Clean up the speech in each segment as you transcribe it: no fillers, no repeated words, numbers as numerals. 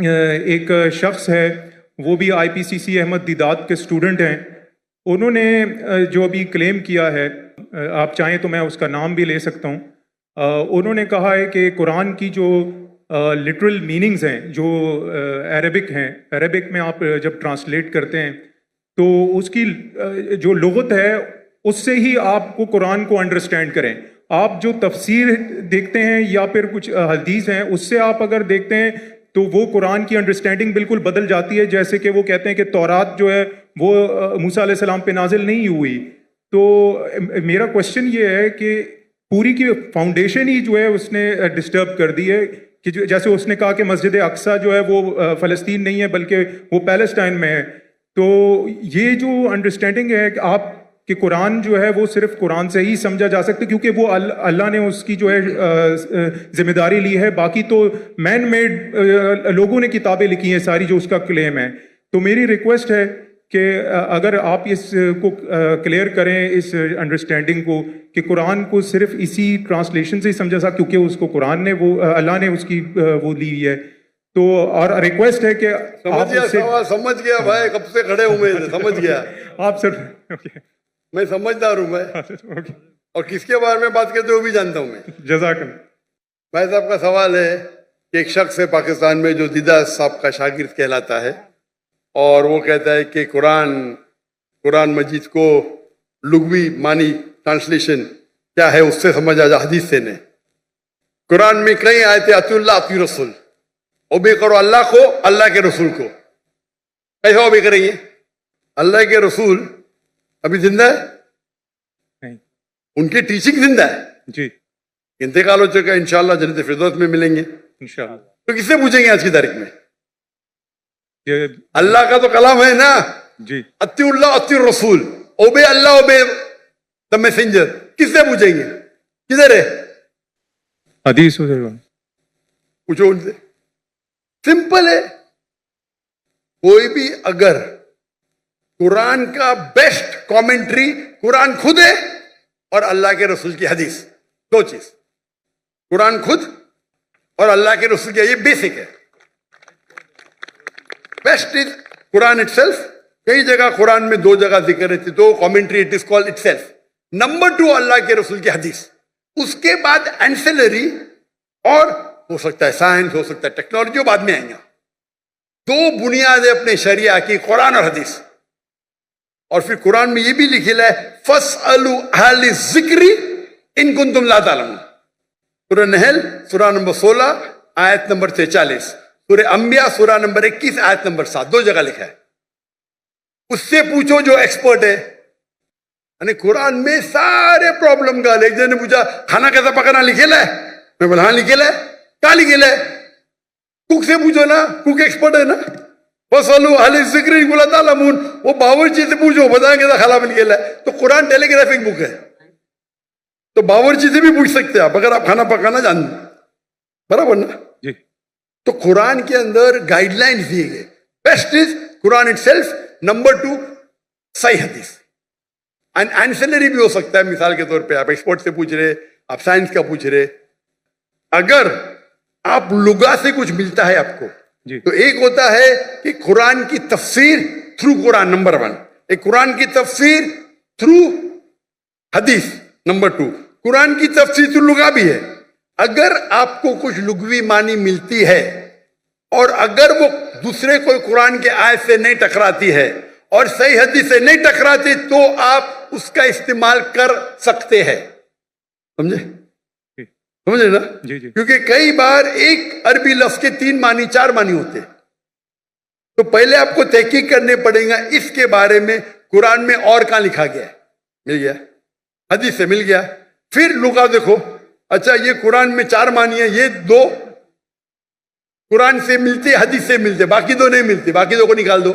ایک شخص ہے، وہ بھی IPCC احمد دیدات کے اسٹوڈنٹ ہیں. انہوں نے جو ابھی کلیم کیا ہے، آپ چاہیں تو میں اس کا نام بھی لے سکتا ہوں. انہوں نے کہا ہے کہ قرآن کی جو لٹرل میننگز ہیں، جو عربک ہیں، عربک میں آپ جب ٹرانسلیٹ کرتے ہیں تو اس کی جو لغت ہے اس سے ہی آپ کو قرآن کو انڈرسٹینڈ کریں. آپ جو تفسیر دیکھتے ہیں یا پھر کچھ حدیث ہیں، اس سے آپ اگر دیکھتے ہیں تو وہ قرآن کی انڈرسٹینڈنگ بالکل بدل جاتی ہے. جیسے کہ وہ کہتے ہیں کہ تورات جو ہے وہ موسیٰ علیہ السلام پہ نازل نہیں ہوئی. تو میرا کوشچن یہ ہے کہ پوری کی فاؤنڈیشن ہی جو ہے اس نے ڈسٹرب کر دی ہے، کہ جیسے اس نے کہا کہ مسجد اقصیٰ جو ہے وہ فلسطین نہیں ہے بلکہ وہ پیلسٹائن میں ہے. تو یہ جو انڈرسٹینڈنگ ہے کہ آپ کہ قرآن جو ہے وہ صرف قرآن سے ہی سمجھا جا سکتا ہے، کیونکہ وہ اللہ نے اس کی جو ہے ذمہ داری لی ہے. باقی تو مین میڈ لوگوں نے کتابیں لکھی ہیں ساری جو اس کا کلیم ہے. تو میری ریکویسٹ ہے کہ اگر آپ اس کو کلیئر کریں، اس انڈرسٹینڈنگ کو، کہ قرآن کو صرف اسی ٹرانسلیشن سے ہی سمجھا سکتا، کیونکہ اس کو قرآن نے وہ اللہ نے اس کی وہ لی ہے. تو اور ریکویسٹ ہے کہ سمجھ گیا بھائی، کب سے کھڑے ہوئے سمجھ گیا آپ سر. میں سمجھدار ہوں میں، اور کس کے بارے میں بات کرتے ہو بھی جانتا ہوں میں. جزاک اللہ. بھائی صاحب کا سوال ہے کہ ایک شخص ہے پاکستان میں جو دیدہ صاحب کا شاگرد کہلاتا ہے، اور وہ کہتا ہے کہ قرآن مجید کو لغوی معنی ٹرانسلیشن کیا ہے اس سے سمجھ آ جا، حدیث سے نہیں. قرآن میں کئی آیتیں اطیعوا اللہ اطیعوا رسول، اوبے کرو اللہ کو، اللہ کے رسول کو. کیسے اوبے کریں گے؟ اللہ کے رسول ابھی زندہ ہے نہیں، ان کی ٹیچنگ زندہ ہے جی. انتقال ہو چکا ہے، انشاءاللہ جنت فردوس میں ملیں گے انشاءاللہ. تو کس سے پوچھیں گے آج کی تاریخ میں؟ یہ اللہ کا تو کلام ہے نا، جی اطیعوا اللہ اطیعوا الرسول، obey Allah obey the messenger. کس سے پوچھیں گے؟ کدھر ہے حدیث ادھر پوچھو ان سے. سمپل ہے. کوئی بھی اگر قرآن کا بیسٹ کامنٹری قرآن خود ہے اور اللہ کے رسول کی حدیث، دو چیز، قرآن خود اور اللہ کے رسول کی، یہ بیسک ہے. Best is Quran it self. کئی جگہ قرآن میں دو جگہ ذکر رہتی تو commentary it is called it self. Number 2 اللہ کے رسول کی حدیث. اس کے بعد اینسلری، اور ہو سکتا ہے سائنس، ہو سکتا ہے ٹیکنالوجی، وہ بعد میں آئیں گا. دو بنیاد ہے اپنے شریعہ کی، قرآن اور حدیث. اور پھر قرآن میں یہ بھی لکھا ہے فَاسْأَلُوا أَهْلَ الذِّكْرِ إِن كُنتُمْ لَا تَعْلَمُونَ. سورہ نحل سورہ نمبر 16 آیت نمبر 43، سورہ انبیاء سورہ نمبر 21 آیت نمبر 7، 2 جگہ لکھا ہے. اس سے پوچھو جو ایکسپرٹ ہے. یعنی قرآن میں سارے پرابلم کا. ایک جن نے پوچھا کھانا کیسا پکانا لکھے ہے؟ میں بولا ہاں لکھے ہے. کیا لکھے ہے؟ کوک سے پوچھو نا، کوک ایکسپرٹ ہے نا. فَاسْأَلُوا أَهْلَ الذِّكْرِ إِن كُنتُمْ لَا تَعْلَمُونَ. وہ باورچی سے پوچھو، بتائیں کیسا کھانا بن گیا ہے. تو قرآن ٹیلی گرافک بک ہے، تو باورچی سے بھی پوچھ سکتے ہیں آپ اگر آپ کھانا پکانا جانتے، برابر نا جی. تو قرآن کے اندر گائیڈ لائنز دیے گئے. Best is Quran it self. Number 2 صحیح حدیث. اینسلری بھی ہو سکتا ہے، مثال کے طور پہ آپ ایکسپرٹ سے پوچھ رہے، آپ سائنس کا پوچھ رہے. اگر آپ لغا سے کچھ ملتا ہے آپ کو جی. تو ایک ہوتا ہے کہ قرآن کی تفسیر تھرو قرآن، نمبر 1. ایک قرآن کی تفسیر تھرو حدیث، نمبر 2. قرآن کی تفسیر تھرو لغا بھی ہے. اگر آپ کو کچھ لغوی معنی ملتی ہے اور اگر وہ دوسرے کوئی قرآن کے آیت سے نہیں ٹکراتی ہے اور صحیح حدیث سے نہیں ٹکراتی، تو آپ اس کا استعمال کر سکتے ہیں. سمجھے؟ سمجھے نا؟ جی جی. کیونکہ کئی بار ایک عربی لفظ کے 3 معنی 4 معنی ہوتے ہیں. تو پہلے آپ کو تحقیق کرنے پڑے گا اس کے بارے میں قرآن میں اور کہاں لکھا گیا ہے. مل گیا، حدیث سے مل گیا. پھر لغا دیکھو، اچھا یہ قرآن میں 4 معنی ہے، یہ 2 قرآن سے ملتے، حدیث سے ملتے، باقی 2 نہیں ملتے، باقی 2 کو نکال دو.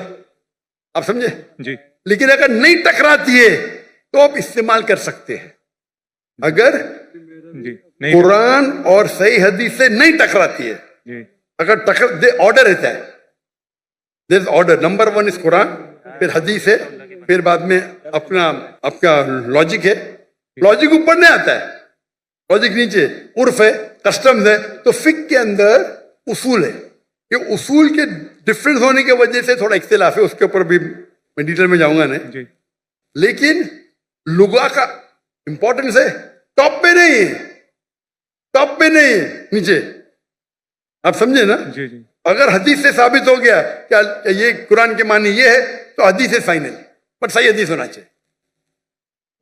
آپ سمجھے؟ جی. لیکن اگر نہیں ٹکراتی ہے تو آپ استعمال کر سکتے ہیں. اگر جی. قرآن اور صحیح حدیث سے نہیں ٹکراتی ہے، جی. اگر آرڈر رہتا ہے، دیر از آرڈر. نمبر 1 از قرآن، پھر حدیث ہے، پھر بعد میں آپ کا لاجک ہے. لاجک اوپر نہیں آتا ہے، لاجک نیچے، عرف ہے، کسٹمز ہے. تو فقہ کے اندر اصول ہے. یہ اصول کے ڈفرینس ہونے کی وجہ سے تھوڑا اختلاف ہے، اس کے اوپر بھی میں ڈیٹیل میں جاؤں گا نہیں، جی لیکن لغا کا امپورٹنس ہے، ٹاپ پہ نہیں ہے، ٹاپ پہ نہیں ہے، نیچے. آپ سمجھے نا؟ جی جی اگر حدیث سے ثابت ہو گیا کہ یہ قرآن کے معنی یہ ہے تو حدیث ہے فائنل، بٹ صحیح حدیث ہونا چاہیے.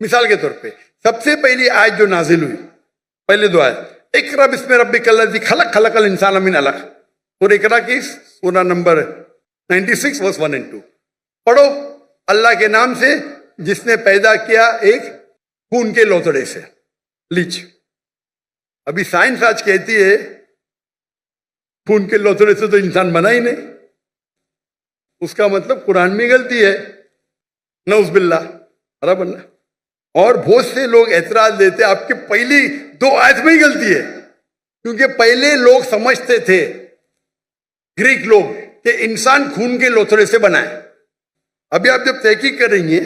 مثال کے طور پہ سب سے پہلی آیت جو نازل ہوئی، پہلے دو آیت، اقرا بسم ربک الذی خلق، خلق الانسان من علق، اور اقرا کی سورہ نمبر 96 ورس 1 and 2. پڑھو اللہ کے نام سے جس نے پیدا کیا ایک خون کے لوتڑے سے، لیچ. ابھی سائنس آج کہتی ہے خون کے لوتڑے سے تو انسان بنا ہی نہیں، اس کا مطلب قرآن میں غلطی ہے، نعوذ باللہ رب اللہ. اور بہت سے لوگ اعتراض دیتے آپ کے پہلی دو آیت میں ہی غلطی ہے، کیونکہ پہلے لوگ سمجھتے تھے، گریک لوگ، کہ انسان خون کے لوتھڑے سے بنا ہے. ابھی آپ جب تحقیق کریں گے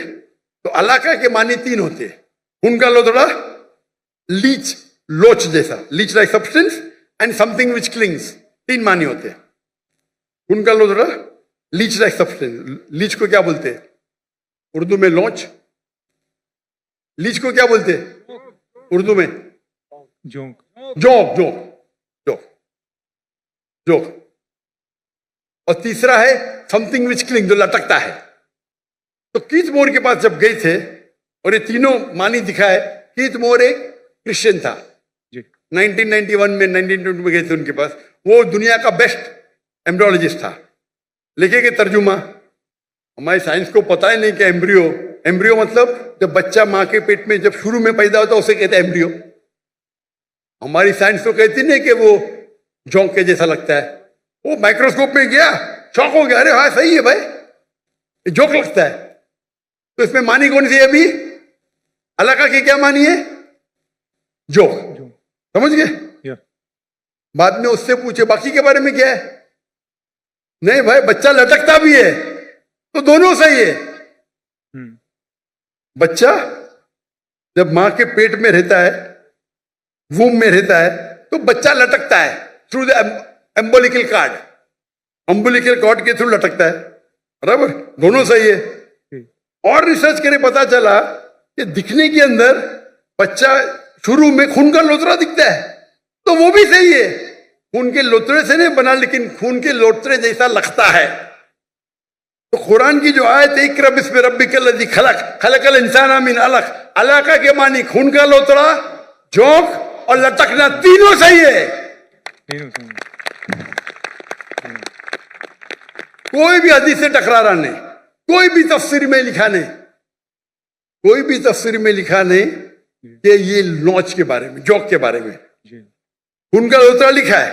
تو علاقہ کے معنی تین ہوتے ہیں. خون کا لوتھڑا، لیچ، لوچ جیسا، latch like substance, and some thing which killings, تین معنی ہوتے ہیں. خون کا لوتھڑا، لیچ لائک سبسٹینس. لیچ کو کیا بولتے ہیں اردو میں؟ لونچ. لیچ کو کیا بولتے ہیں اردو میں؟ جونک. جوک. Joke joke joke. اور تیسرا ہے سم تھنگ وچ کلنگ، جو لٹکتا ہے. تو کیت مور کے پاس جب گئے تھے اور یہ تینوں معنی دکھائے، کیت مور ایک کرسچن تھا، جی 1991 میں 1922 میں گئے تھے ان کے پاس. وہ دنیا کا بیسٹ ایمبریولوجسٹ تھا. لکھے کہ ترجمہ ہماری سائنس کو پتہ ہی نہیں کہ ایمبریو مطلب جب بچہ ماں کے پیٹ میں جب شروع میں پیدا ہوتا ہے اسے کہتے ہیں ایمبریو. ہماری سائنس تو کہتی نہیں کہ وہ جونک کے جیسا لگتا ہے. وہ مائکروسکوپ میں گیا، شوق ہو گیا، ارے ہاں صحیح ہے بھائی، یہ جوک لگتا ہے. تو اس میں معنی کون سی ہے؟ ابھی علاقہ کی کیا معنی ہے؟ جوک. سمجھ گئے؟ یا بعد میں اس سے پوچھے باقی کے بارے میں کیا ہے؟ نہیں بھائی، بچہ لٹکتا بھی ہے تو دونوں صحیح ہے. بچہ جب ماں کے پیٹ میں رہتا ہے، ووم میں رہتا ہے، تو بچہ لٹکتا ہے تھرو دا امبولیکل کارڈ، امبولیکل کارڈ کے تھرو لٹکتا ہے. برابر، دونوں صحیح ہے. اور ریسرچ کرے پتا چلا کہ دکھنے کے اندر بچہ شروع میں خون کا لوترا دکھتا ہے، تو وہ بھی صحیح ہے. خون کے لوترے سے نہیں بنا، لیکن خون کے لوترے جیسا لگتا ہے. تو قرآن کی جو آیت ہے اقرا بسم ربک الذی خلق، خلق الانسان من علق، علاقہ کے معنی خون کا لوتڑا، جوک اور لٹکنا، تینوں صحیح ہے. کوئی بھی حدیث سے ٹکرا رہا نہیں، کوئی بھی تفسیر میں لکھا نہیں، کوئی بھی تفسیر میں لکھا نہیں کہ یہ لونچ کے بارے میں، جوک کے بارے میں. خون کا لوتڑا لکھا ہے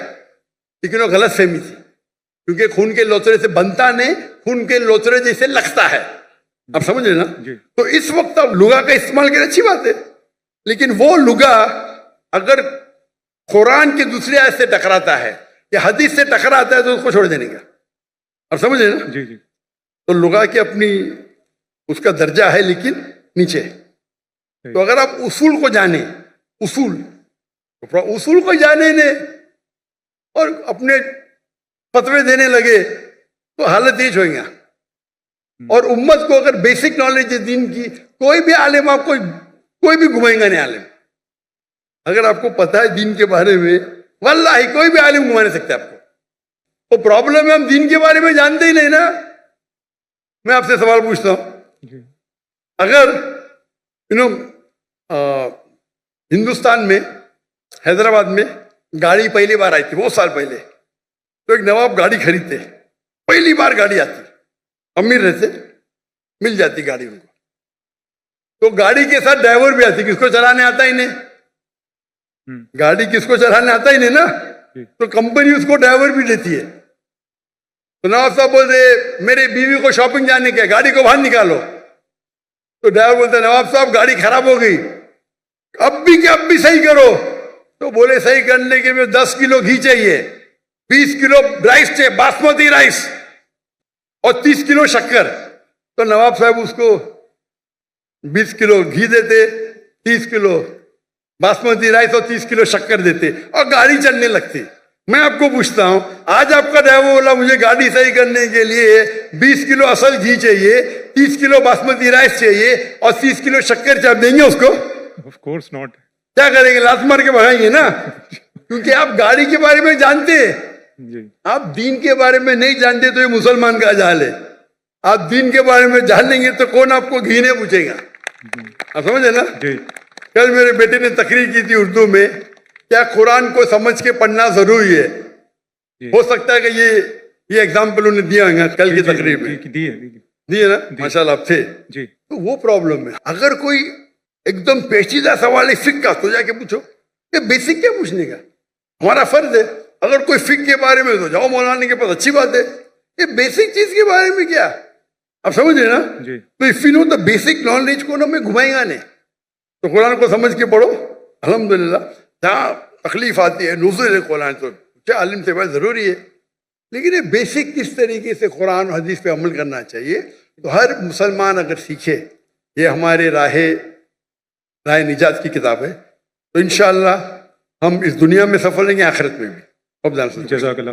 لیکن وہ غلط فہمی تھی، کیونکہ خون کے لوترے سے بنتا نہیں، خون کے لوترے جیسے لگتا ہے. آپ سمجھ رہے نا؟ تو اس وقت اب لغا کا استعمال کرے اچھی بات ہے، لیکن وہ لغا اگر قرآن کی دوسری آیت سے ٹکراتا ہے یا حدیث سے ٹکراتا ہے تو اس کو چھوڑ دینے کا. آپ سمجھ رہے نا؟ جی جی. تو لغا کی اپنی اس کا درجہ ہے لیکن نیچے. تو اگر آپ اصول کو جانیں، اصول کو جانے نے اور اپنے فتوے دینے لگے تو حالت یہ ہوئے گا. اور امت کو اگر بیسک نالج ہے دین کی، کوئی بھی عالم آپ کو کوئی بھی گھمائیں گا نہیں. عالم اگر آپ کو پتا ہے دین کے بارے میں، واللہ کوئی بھی عالم گھما نہیں سکتا آپ کو. وہ پرابلم ہے ہم دین کے بارے میں جانتے ہی نہیں نا. میں آپ سے سوال پوچھتا ہوں، اگر ہندوستان میں حیدرآباد میں گاڑی پہلی بار آئی تھی بہت سال پہلے، تو ایک نواب گاڑی خریدتے، پہلی بار گاڑی آتی، امیر رہتے، مل جاتی گاڑی ان کو. تو گاڑی کے ساتھ ڈرائیور بھی آتی، کس کو چلانے آتا ہی نہیں، گاڑی کس کو چلانے آتا ہی نہیں نا، تو کمپنی اس کو ڈرائیور بھی دیتی ہے. تو نواب صاحب بولتے میری بیوی کو شاپنگ جانے کے، گاڑی کو باہر نکالو. تو ڈرائیور بولتا نواب صاحب گاڑی خراب ہو گئی، اب بھی صحیح کرو. تو بولے صحیح کرنے کے لیے 10 کلو گھی چاہیے، 20 کلو رائس چاہیے، باسمتی رائس، اور 30 کلو شکر. تو نواب صاحب اس کو 20 کلو گھی دیتے، 30 کلو باسمتی رائس اور 30 کلو شکر دیتے، اور گاڑی چلنے لگتی. میں آپ کو پوچھتا ہوں، آج آپ کا ڈرائیور بولا مجھے گاڑی صحیح کرنے کے لیے 20 کلو اصل گھی چاہیے، 30 کلو باسمتی رائس چاہیے اور 30 کلو شکر چاپ دیں گے اس کو؟ Of course not. کیا کریں گے؟ لات مار کے بھگائیں گے نا، کیونکہ آپ گاڑی کے بارے میں جانتے ہیں، جی آپ دین کے بارے میں نہیں جانتے تو یہ مسلمان کا جہل ہے. آپ دین کے بارے میں جان لیں گے تو کون آپ کو گھی نہیں پوچھے گا. آپ سمجھے نا؟ جی کل میرے بیٹے نے تقریر کی تھی اردو میں، کیا قرآن کو سمجھ کے پڑھنا ضروری ہے؟ جی. ہو سکتا ہے کہ یہ ایگزامپل انہیں دیا ہوگا کل کی تقریر میں. دی ہے دیے نا؟ ماشاء اللہ آپ تھے. جی. تو وہ پرابلم ہے. اگر کوئی ایک دم پیچیدہ سوال ہے فقہ کا تو جا کے پوچھو. یہ بیسک کیا پوچھنے کا؟ ہمارا فرض ہے. اگر کوئی فقہ کے بارے میں تو جاؤ مولانا کے پاس، اچھی بات ہے. یہ بیسک چیز کے بارے میں کیا آپ سمجھ رہے نا؟ جی. تو if you know the basic knowledge کو نا میں گھمائے گا نہیں. تو قرآن کو سمجھ کے پڑھو. الحمدللہ جہاں تکلیف آتی ہے نزول قرآن تو کیا عالم سے بات ضروری ہے، لیکن یہ بیسک کس طریقے سے قرآن و حدیث پہ عمل کرنا چاہیے تو ہر مسلمان اگر سیکھے. یہ ہمارے راہ نجات کی کتاب ہے، تو انشاءاللہ ہم اس دنیا میں سفل رہیں گے، آخرت میں بھی. جزاک اللہ.